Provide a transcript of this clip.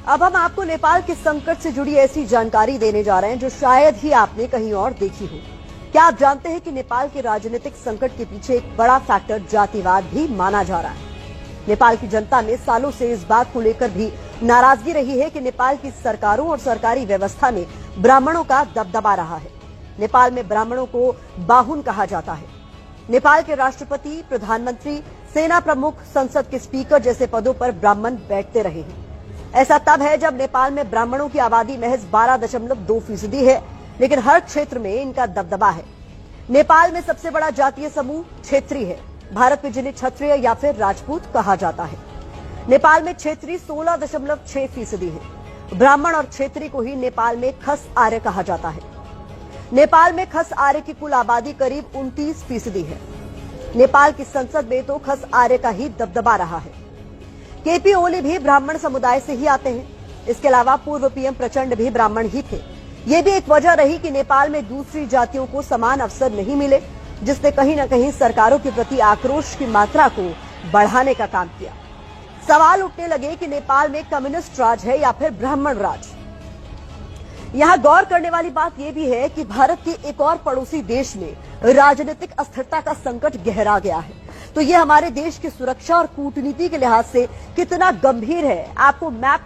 अब हम आपको नेपाल के संकट से जुड़ी ऐसी जानकारी देने जा रहे हैं जो शायद ही आपने कहीं और देखी हो। क्या आप जानते हैं कि नेपाल के राजनीतिक संकट के पीछे एक बड़ा फैक्टर जातिवाद भी माना जा रहा है। नेपाल की जनता में सालों से इस बात को लेकर भी नाराजगी रही है कि नेपाल की सरकारों और सरकारी व्यवस्था में ब्राह्मणों का दबदबा रहा है। नेपाल में ब्राह्मणों को बाहुन कहा जाता है। नेपाल के राष्ट्रपति, प्रधानमंत्री, सेना प्रमुख, संसद के स्पीकर जैसे पदों पर ब्राह्मण बैठते रहे हैं। ऐसा तब है जब नेपाल में ब्राह्मणों की आबादी महज 12.2% है, लेकिन हर क्षेत्र में इनका दबदबा है। नेपाल में सबसे बड़ा जातीय समूह क्षेत्रीय है। भारत में जिन्हें क्षत्रिय या फिर राजपूत कहा जाता है। नेपाल में क्षेत्रीय 16.6% है। ब्राह्मण और क्षेत्रीय को ही नेपाल में खस आर्य कहा जाता है। नेपाल में खस आर्य की कुल आबादी करीब 29% है। नेपाल की संसद में तो खस आर्य का ही दबदबा रहा है। केपी ओली भी ब्राह्मण समुदाय से ही आते हैं। इसके अलावा पूर्व पीएम प्रचंड भी ब्राह्मण ही थे। ये भी एक वजह रही कि नेपाल में दूसरी जातियों को समान अवसर नहीं मिले, जिसने कहीं न कहीं सरकारों के प्रति आक्रोश की मात्रा को बढ़ाने का काम किया। सवाल उठने लगे कि नेपाल में कम्युनिस्ट राज है या फिर ब्राह्मण राज। यहां गौर करने वाली बात यह भी है कि भारत के एक और पड़ोसी देश में राजनीतिक अस्थिरता का संकट गहरा गया है। तो ये हमारे देश की सुरक्षा और कूटनीति के लिहाज से कितना गंभीर है, आपको मैप